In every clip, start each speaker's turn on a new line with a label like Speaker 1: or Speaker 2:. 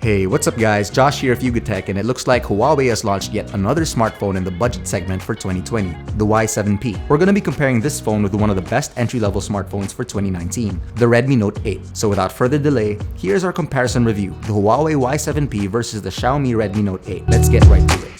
Speaker 1: Hey, what's up guys, Josh here of Tech, and it looks like Huawei has launched yet another smartphone in the budget segment for 2020, the Y7p. We're going to be comparing this phone with one of the best entry-level smartphones for 2019, the Redmi Note 8. So without further delay, here's our comparison review, the Huawei Y7p versus the Xiaomi Redmi Note 8. Let's get right to it.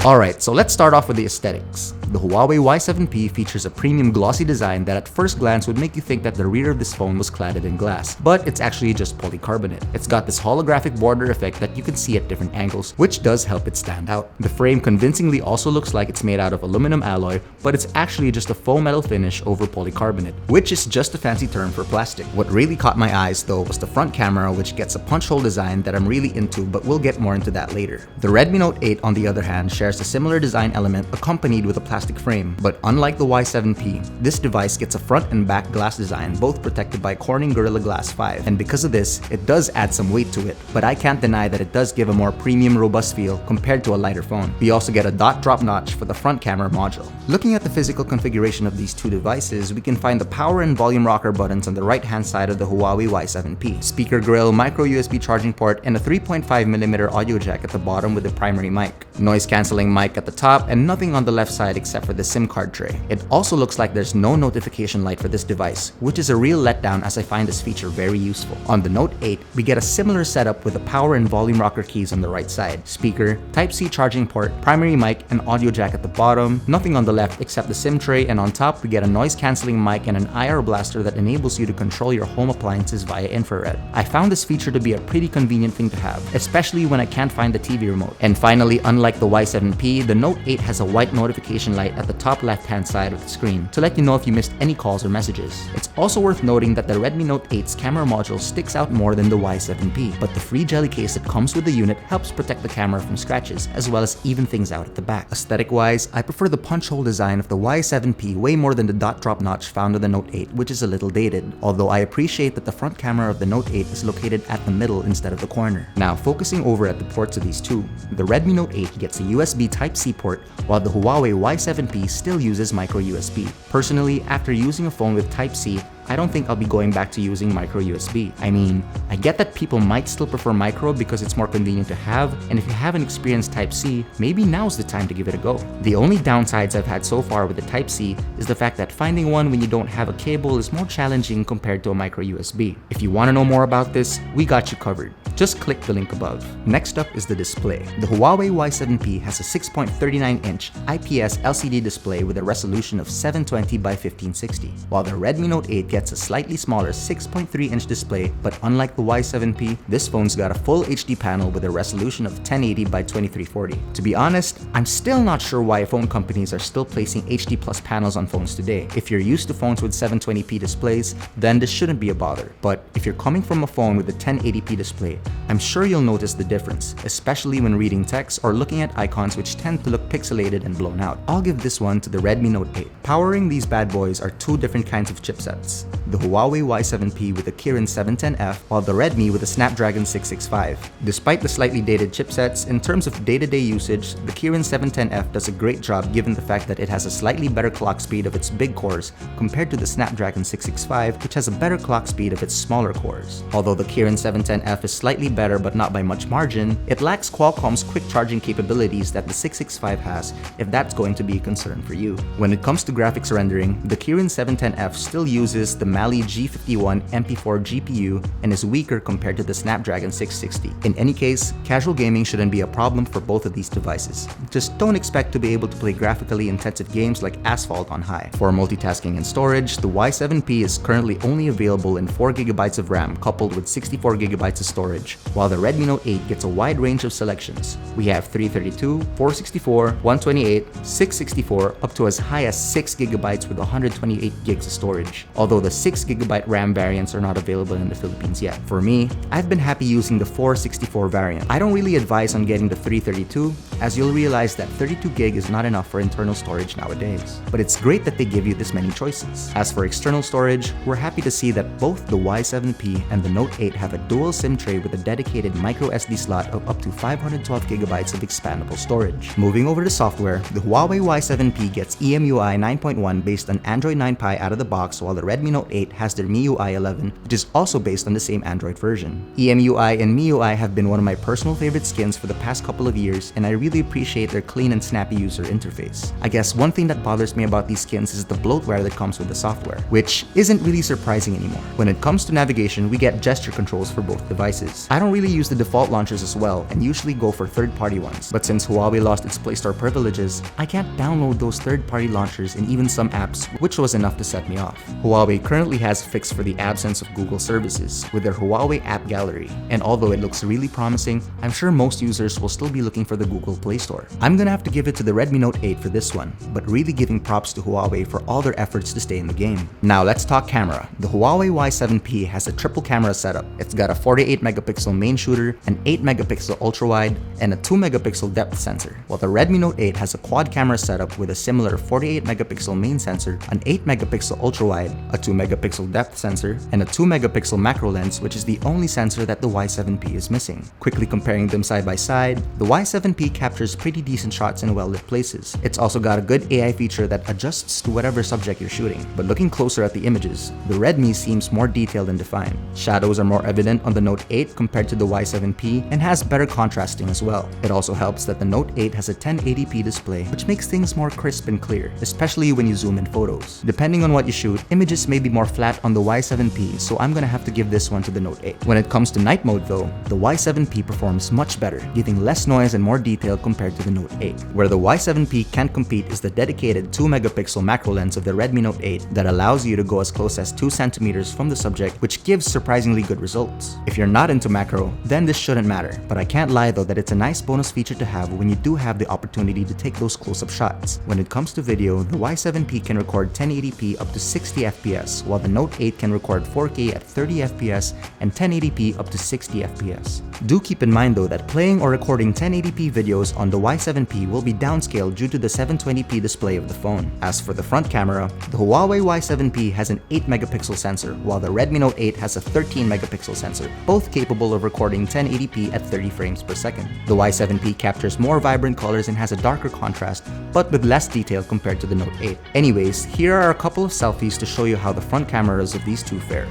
Speaker 1: Alright, so let's start off with the aesthetics. The Huawei Y7p features a premium glossy design that at first glance would make you think that the rear of this phone was cladded in glass, but it's actually just polycarbonate. It's got this holographic border effect that you can see at different angles, which does help it stand out. The frame convincingly also looks like it's made out of aluminum alloy, but it's actually just a faux metal finish over polycarbonate, which is just a fancy term for plastic. What really caught my eyes though was the front camera, which gets a punch hole design that I'm really into, but we'll get more into that later. The Redmi Note 8 on the other hand shares a similar design element accompanied with a plastic frame, but unlike the Y7p, this device gets a front and back glass design, both protected by Corning Gorilla Glass 5, and because of this, it does add some weight to it, but I can't deny that it does give a more premium, robust feel compared to a lighter phone. We also get a dot drop notch for the front camera module. Looking at the physical configuration of these two devices, we can find the power and volume rocker buttons on the right-hand side of the Huawei Y7p, speaker grill, micro USB charging port, and a 3.5mm audio jack at the bottom with the primary mic, noise-canceling mic at the top, and nothing on the left side except for the SIM card tray. It also looks like there's no notification light for this device, which is a real letdown as I find this feature very useful. On the Note 8, we get a similar setup with the power and volume rocker keys on the right side, speaker, Type-C charging port, primary mic, and audio jack at the bottom, nothing on the left except the SIM tray, and on top we get a noise-canceling mic and an IR blaster that enables you to control your home appliances via infrared. I found this feature to be a pretty convenient thing to have, especially when I can't find the TV remote. And finally, unlike the Y7p, the Note 8 has a white notification light at the top left-hand side of the screen to let you know if you missed any calls or messages. It's also worth noting that the Redmi Note 8's camera module sticks out more than the Y7p, but the free jelly case that comes with the unit helps protect the camera from scratches, as well as even things out at the back. Aesthetic-wise, I prefer the punch hole design of the Y7p way more than the dot drop notch found on the Note 8, which is a little dated, although I appreciate that the front camera of the Note 8 is located at the middle instead of the corner. Now, focusing over at the ports of these two, the Redmi Note 8 gets a USB Type-C port, while the Huawei Y7p still uses micro USB. Personally, after using a phone with Type-C, I don't think I'll be going back to using micro USB. I mean, I get that people might still prefer micro because it's more convenient to have, and if you haven't experienced Type-C, maybe now's the time to give it a go. The only downsides I've had so far with the Type-C is the fact that finding one when you don't have a cable is more challenging compared to a micro USB. If you want to know more about this, we got you covered. Just click the link above. Next up is the display. The Huawei Y7p has a 6.39-inch IPS LCD display with a resolution of 720 by 1560, while the Redmi Note 8 gets a slightly smaller 6.3-inch display, but unlike the Y7p, this phone's got a full HD panel with a resolution of 1080 by 2340. To be honest, I'm still not sure why phone companies are still placing HD plus panels on phones today. If you're used to phones with 720p displays, then this shouldn't be a bother. But if you're coming from a phone with a 1080p display, I'm sure you'll notice the difference, especially when reading text or looking at icons which tend to look pixelated and blown out. I'll give this one to the Redmi Note 8. Powering these bad boys are two different kinds of chipsets. The Huawei Y7p with a Kirin 710F, while the Redmi with a Snapdragon 665. Despite the slightly dated chipsets, in terms of day-to-day usage, the Kirin 710F does a great job given the fact that it has a slightly better clock speed of its big cores compared to the Snapdragon 665, which has a better clock speed of its smaller cores. Although the Kirin 710F is slightly better but not by much margin, it lacks Qualcomm's quick charging capabilities that the 665 has, if that's going to be a concern for you. When it comes to graphics rendering, the Kirin 710F still uses the Mali G51 MP4 GPU and is weaker compared to the Snapdragon 660. In any case, casual gaming shouldn't be a problem for both of these devices. Just don't expect to be able to play graphically intensive games like Asphalt on high. For multitasking and storage, the Y7p is currently only available in 4GB of RAM coupled with 64GB of storage, while the Redmi Note 8 gets a wide range of selections. We have 332, 464, 128, 664, up to as high as 6GB with 128GB of storage. Although the 6GB RAM variants are not available in the Philippines yet. For me, I've been happy using the 464 variant. I don't really advise on getting the 332, as you'll realize that 32GB is not enough for internal storage nowadays. But it's great that they give you this many choices. As for external storage, we're happy to see that both the Y7p and the Note 8 have a dual SIM tray with a dedicated micro SD slot of up to 512GB of expandable storage. Moving over to software, the Huawei Y7p gets EMUI 9.1 based on Android 9 Pie out of the box, while the Redmi Note 8 has their MIUI 11, which is also based on the same Android version. EMUI and MIUI have been one of my personal favorite skins for the past couple of years, and I really appreciate their clean and snappy user interface. I guess one thing that bothers me about these skins is the bloatware that comes with the software, which isn't really surprising anymore. When it comes to navigation, we get gesture controls for both devices. I don't really use the default launchers as well, and usually go for third-party ones. But since Huawei lost its Play Store privileges, I can't download those third-party launchers in even some apps, which was enough to set me off. Huawei currently has a fix for the absence of Google services with their Huawei App Gallery, and although it looks really promising, I'm sure most users will still be looking for the Google Play Store. I'm gonna have to give it to the Redmi Note 8 for this one, but really giving props to Huawei for all their efforts to stay in the game. Now let's talk camera. The Huawei Y7p has a triple camera setup. It's got a 48MP main shooter, an 8MP ultra-wide, and a 2MP depth sensor, while the Redmi Note 8 has a quad camera setup with a similar 48MP main sensor, an 8MP ultra-wide, a 2MP depth sensor, and a 2MP macro lens, which is the only sensor that the Y7p is missing. Quickly comparing them side by side, the Y7p captures pretty decent shots in well-lit places. It's also got a good AI feature that adjusts to whatever subject you're shooting. But looking closer at the images, the Redmi seems more detailed and defined. Shadows are more evident on the Note 8 compared to the Y7p and has better contrasting as well. It also helps that the Note 8 has a 1080p display, which makes things more crisp and clear, especially when you zoom in photos. Depending on what you shoot, images may be more flat on the Y7p, so I'm gonna have to give this one to the Note 8. When it comes to night mode though, the Y7p performs much better, giving less noise and more detail compared to the Note 8. Where the Y7p can't compete is the dedicated 2MP macro lens of the Redmi Note 8 that allows you to go as close as 2 centimeters from the subject, which gives surprisingly good results. If you're not into macro, then this shouldn't matter, but I can't lie though that it's a nice bonus feature to have when you do have the opportunity to take those close-up shots. When it comes to video, the Y7p can record 1080p up to 60fps, while the Note 8 can record 4K at 30fps and 1080p up to 60fps. Do keep in mind though that playing or recording 1080p videos on the Y7p will be downscaled due to the 720p display of the phone. As for the front camera, the Huawei Y7p has an 8MP sensor, while the Redmi Note 8 has a 13MP sensor, both capable of recording 1080p at 30 frames per second. The Y7p captures more vibrant colors and has a darker contrast, but with less detail compared to the Note 8. Anyways, here are a couple of selfies to show you how the front cameras of these two fare.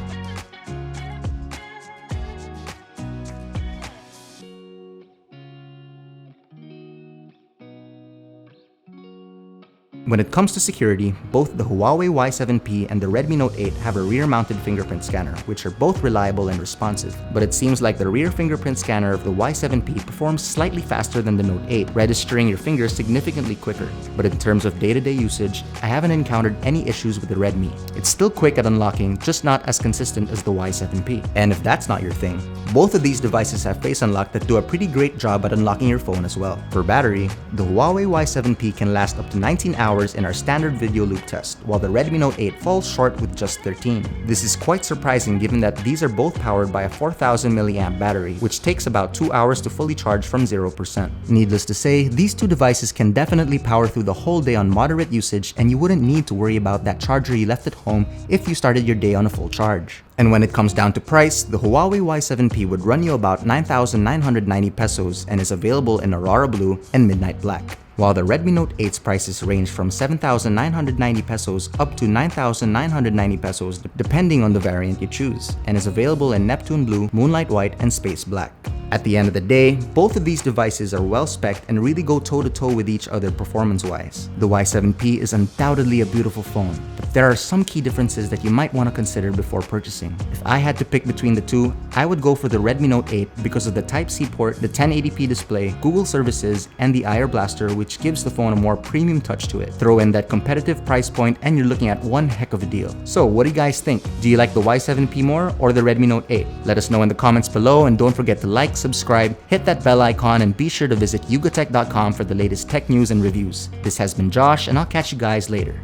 Speaker 1: When it comes to security, both the Huawei Y7p and the Redmi Note 8 have a rear-mounted fingerprint scanner, which are both reliable and responsive. But it seems like the rear fingerprint scanner of the Y7p performs slightly faster than the Note 8, registering your fingers significantly quicker. But in terms of day-to-day usage, I haven't encountered any issues with the Redmi. It's still quick at unlocking, just not as consistent as the Y7p. And if that's not your thing, both of these devices have face unlock that do a pretty great job at unlocking your phone as well. For battery, the Huawei Y7p can last up to 19 hours in our standard video loop test, while the Redmi Note 8 falls short with just 13. This is quite surprising given that these are both powered by a 4000 mAh battery, which takes about 2 hours to fully charge from 0%. Needless to say, these two devices can definitely power through the whole day on moderate usage, and you wouldn't need to worry about that charger you left at home if you started your day on a full charge. And when it comes down to price, the Huawei Y7p would run you about 9,990 pesos and is available in Aurora Blue and Midnight Black, while the Redmi Note 8's prices range from 7,990 pesos up to 9,990 pesos depending on the variant you choose, and is available in Neptune Blue, Moonlight White, and Space Black. At the end of the day, both of these devices are well-spec'd and really go toe-to-toe with each other performance-wise. The Y7p is undoubtedly a beautiful phone, but there are some key differences that you might want to consider before purchasing. If I had to pick between the two, I would go for the Redmi Note 8 because of the Type-C port, the 1080p display, Google services, and the IR blaster, which gives the phone a more premium touch to it. Throw in that competitive price point and you're looking at one heck of a deal. So what do you guys think? Do you like the Y7p more or the Redmi Note 8? Let us know in the comments below, and don't forget to like, subscribe, hit that bell icon, and be sure to visit yugatech.com for the latest tech news and reviews. This has been Josh, and I'll catch you guys later.